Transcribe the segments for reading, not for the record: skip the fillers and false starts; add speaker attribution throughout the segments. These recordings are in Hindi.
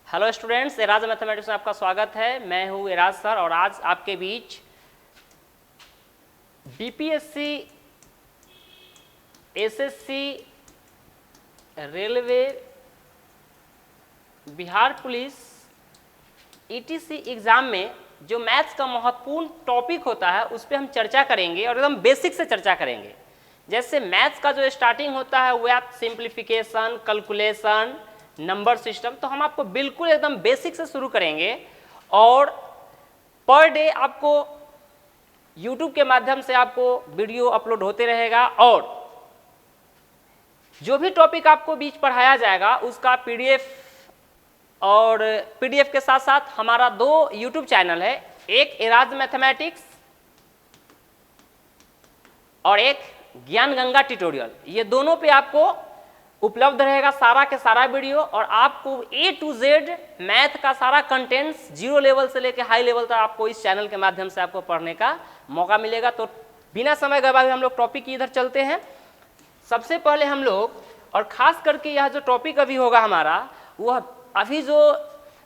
Speaker 1: हेलो स्टूडेंट्स, एराज मैथमेटिक्स में आपका स्वागत है। मैं हूं एराज सर और आज आपके बीच BPSC, SSC, railway, Bihar police, etc exam में जो मैथ्स का महत्वपूर्ण टॉपिक होता है उस पर हम चर्चा करेंगे और एकदम बेसिक से चर्चा करेंगे। जैसे मैथ्स का जो स्टार्टिंग होता है वो सिंप्लीफिकेशन, कैलकुलेशन, नंबर सिस्टम, तो हम आपको बिल्कुल एकदम बेसिक से शुरू करेंगे और पर डे आपको यूट्यूब के माध्यम से आपको वीडियो अपलोड होते रहेगा और जो भी टॉपिक आपको बीच पढ़ाया जाएगा उसका पीडीएफ और पीडीएफ के साथ साथ हमारा 2 यूट्यूब चैनल है, एक एराज मैथमेटिक्स और एक ज्ञान गंगा ट्यूटोरियल। ये दोनों पे आपको उपलब्ध रहेगा सारा के सारा वीडियो और आपको A to Z मैथ का सारा कंटेंट्स 0 लेवल से लेकर हाई लेवल तक आपको इस चैनल के माध्यम से आपको पढ़ने का मौका मिलेगा। तो बिना समय गवाए हम लोग टॉपिक की इधर चलते हैं। सबसे पहले हम लोग, और खास करके यह जो टॉपिक अभी होगा हमारा, वह अभी जो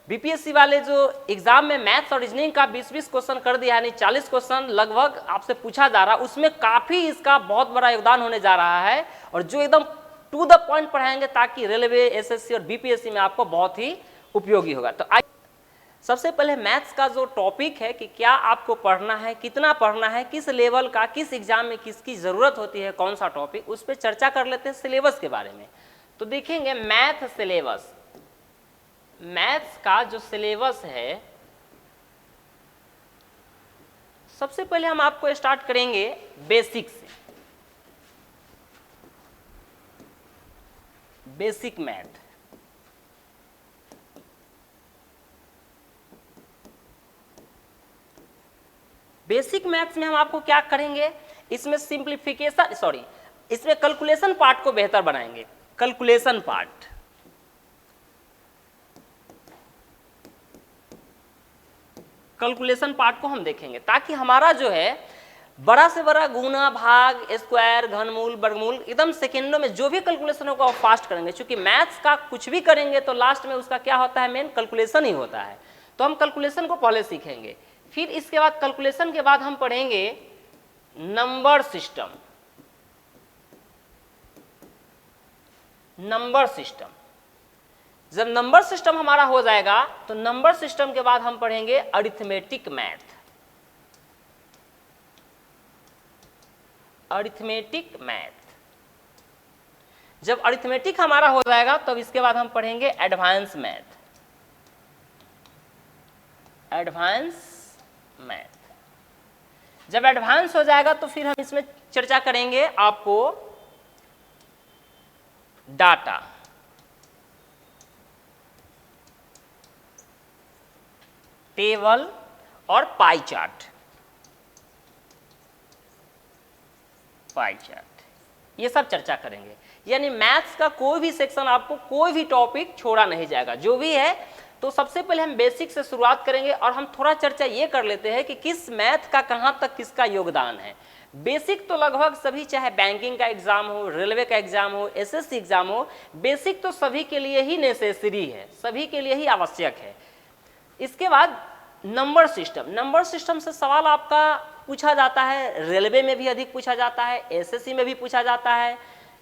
Speaker 1: बीपीएससी वाले जो एग्जाम में मैथ्स और रीजनिंग का 20-20 क्वेश्चन कर दिया, यानी 40 क्वेश्चन लगभग आपसे पूछा जा रहा है, उसमें काफ़ी इसका बहुत बड़ा योगदान होने जा रहा है और जो एकदम टू द पॉइंट पढ़ाएंगे ताकि रेलवे, एसएससी और बीपीएससी में आपको बहुत ही उपयोगी होगा। तो सबसे पहले मैथ्स का जो टॉपिक है कि क्या आपको पढ़ना है, कितना पढ़ना है, किस लेवल का, किस एग्जाम में किसकी ज़रूरत होती है, कौन सा टॉपिक, उस पर चर्चा कर लेते हैं सिलेबस के बारे में। तो देखेंगे मैथ सिलेबस, मैथ्स का जो सिलेबस है, सबसे पहले हम आपको स्टार्ट करेंगे बेसिक से। बेसिक मैथ, बेसिक मैथ्स में हम आपको क्या करेंगे, इसमें सिंप्लीफिकेशन, सॉरी, इसमें कैलकुलेशन पार्ट को बेहतर बनाएंगे। कैलकुलेशन पार्ट, कैलकुलेशन पार्ट को हम देखेंगे ताकि हमारा जो है बड़ा से बड़ा गुना, भाग, स्क्वायर, घनमूल, वर्गमूल, एकदम सेकेंडों में जो भी कैलकुलेशन होगा वो फास्ट करेंगे। क्योंकि मैथ्स का कुछ भी करेंगे तो लास्ट में उसका क्या होता है, मेन कैलकुलेशन ही होता है। तो हम कैलकुलेशन को पहले सीखेंगे, फिर इसके बाद कैलकुलेशन के बाद हम पढ़ेंगे नंबर सिस्टम। नंबर सिस्टम, जब नंबर सिस्टम हमारा हो जाएगा तो नंबर सिस्टम के बाद हम पढ़ेंगे अरिथमेटिक मैथ। अरिथमेटिक मैथ, जब अरिथमेटिक हमारा हो जाएगा तब इसके बाद हम पढ़ेंगे एडवांस मैथ। एडवांस मैथ, जब एडवांस हो जाएगा तो फिर हम इसमें चर्चा करेंगे आपको डाटा, टेबल और पाई चार्ट। पाई चार्ट, ये सब चर्चा करेंगे। यानी मैथ्स का कोई भी सेक्शन, आपको कोई भी टॉपिक छोड़ा नहीं जाएगा, जो भी है। तो सबसे पहले हम बेसिक से शुरुआत करेंगे और हम थोड़ा चर्चा ये कर लेते हैं कि किस मैथ का कहाँ तक किसका योगदान है। बेसिक तो लगभग सभी, चाहे बैंकिंग का एग्जाम हो, रेलवे का एग्जाम हो, एसएससी एग्जाम हो, बेसिक तो सभी के लिए ही नेसेसरी है, सभी के लिए ही आवश्यक है। इसके बाद नंबर सिस्टम, नंबर सिस्टम से सवाल आपका पूछा जाता है, रेलवे में भी अधिक पूछा जाता है, एसएससी में भी पूछा जाता है,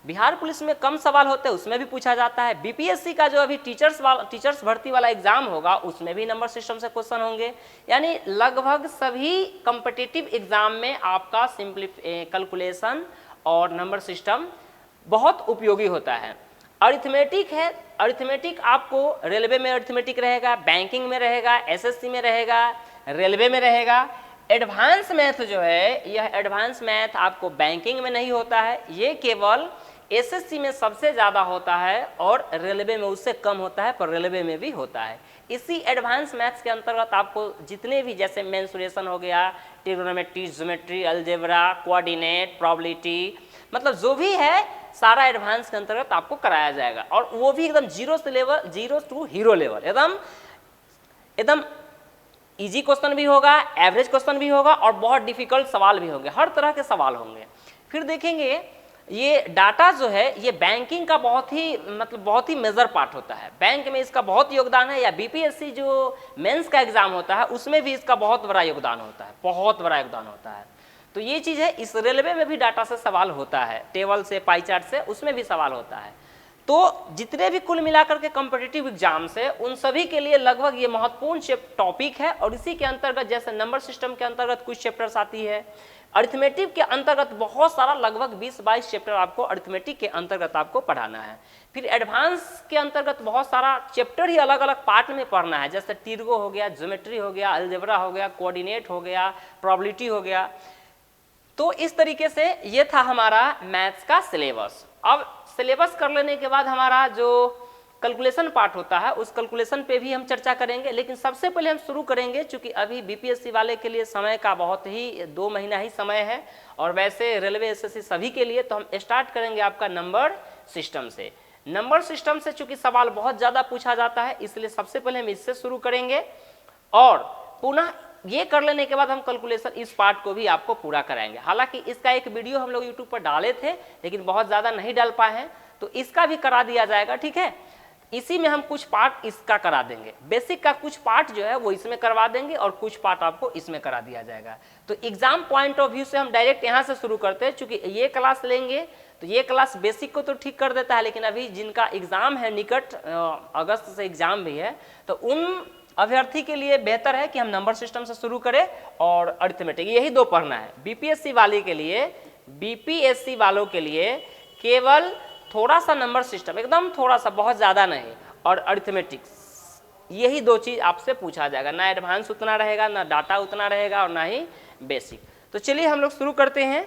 Speaker 1: बिहार पुलिस में कम सवाल होते हैं उसमें भी पूछा जाता है, बीपीएससी का जो अभी टीचर्स भर्ती वाला एग्जाम होगा उसमें भी नंबर सिस्टम से क्वेश्चन होंगे। यानी लगभग सभी कॉम्पिटिटिव एग्जाम में आपका कैलकुलेशन और नंबर सिस्टम बहुत उपयोगी होता है। अरिथमेटिक है, अरिथमेटिक आपको रेलवे में अरिथमेटिक रहेगा, बैंकिंग में रहेगा, एसएससी में रहेगा, रेलवे में रहेगा। एडवांस मैथ जो है, यह एडवांस मैथ आपको बैंकिंग में नहीं होता है, ये केवल एसएससी में सबसे ज़्यादा होता है और रेलवे में उससे कम होता है, पर रेलवे में भी होता है। इसी एडवांस मैथ्स के अंतर्गत आपको जितने भी, जैसे मेंसुरेशन हो गया, trigonometry, geometry, algebra, coordinate, probability, मतलब जो भी है सारा एडवांस के अंतर्गत आपको कराया जाएगा और वो भी एकदम जीरो टू हीरो लेवल, एकदम इजी क्वेश्चन भी होगा, एवरेज क्वेश्चन भी होगा और बहुत डिफिकल्ट सवाल भी होंगे, हर तरह के सवाल होंगे। फिर देखेंगे ये डाटा जो है ये बैंकिंग का बहुत ही मेजर पार्ट होता है। बैंक में इसका बहुत योगदान है, या बीपीएससी जो मेंस का एग्जाम होता है उसमें भी इसका बहुत बड़ा योगदान होता है, बहुत बड़ा योगदान होता है। तो ये चीज़ है, इस रेलवे में भी डाटा से सवाल होता है, टेबल से, पाई चार्ट से, उसमें भी सवाल होता है। तो जितने भी कुल मिलाकर के कॉम्पिटिटिव एग्जाम्स है उन सभी के लिए लगभग ये महत्वपूर्ण टॉपिक है। और इसी के अंतर्गत जैसे नंबर सिस्टम के अंतर्गत कुछ चैप्टर्स आती है, अरिथमेटिक के अंतर्गत बहुत सारा लगभग 20-22 चैप्टर आपको अरिथमेटिक के अंतर्गत आपको पढ़ाना है। फिर एडवांस के अंतर्गत बहुत सारा चैप्टर ही अलग अलग पार्ट में पढ़ना है, जैसे टिर्गो हो गया, ज्योमेट्री हो गया, अलजेब्रा हो गया, कोऑर्डिनेट हो गया, प्रोबेबिलिटी हो गया। तो इस तरीके से ये था हमारा मैथ्स का सिलेबस। अब सिलेबस कर लेने के बाद हमारा जो कैलकुलेशन पार्ट होता है उस कैलकुलेशन पे भी हम चर्चा करेंगे, लेकिन सबसे पहले हम शुरू करेंगे, चूंकि अभी बीपीएससी वाले के लिए समय का बहुत ही 2 महीना ही समय है, और वैसे रेलवे एसएससी सभी के लिए, तो हम स्टार्ट करेंगे आपका नंबर सिस्टम से। नंबर सिस्टम से चूंकि सवाल बहुत ज़्यादा पूछा जाता है, इसलिए सबसे पहले हम इससे शुरू करेंगे, और पुनः ये कर लेने के बाद हम कैलकुलेशन इस पार्ट को भी आपको पूरा कराएंगे। हालांकि इसका एक वीडियो हम लोग यूट्यूब पर डाले थे, लेकिन बहुत ज़्यादा नहीं डाल पाए हैं, तो इसका भी करा दिया जाएगा, ठीक है। इसी में हम कुछ पार्ट इसका करा देंगे, बेसिक का कुछ पार्ट जो है वो इसमें करवा देंगे और कुछ पार्ट आपको इसमें करा दिया जाएगा। तो एग्जाम पॉइंट ऑफ व्यू से हम डायरेक्ट यहाँ से शुरू करते हैं, चूंकि ये क्लास लेंगे तो ये क्लास बेसिक को तो ठीक कर देता है, लेकिन अभी जिनका एग्जाम है निकट, अगस्त से एग्जाम भी है, तो उन अभ्यर्थी के लिए बेहतर है कि हम नंबर सिस्टम से शुरू करें और अरिथमेटिक, यही 2 पढ़ना है। बीपीएससी वाले के लिए, बीपीएससी वालों के लिए केवल थोड़ा सा नंबर सिस्टम, एकदम थोड़ा सा, बहुत ज़्यादा नहीं, और अरिथमेटिक्स, यही 2 चीज़ आपसे पूछा जाएगा। ना एडवांस उतना रहेगा, ना डाटा उतना रहेगा, और ना ही बेसिक। तो चलिए हम लोग शुरू करते हैं।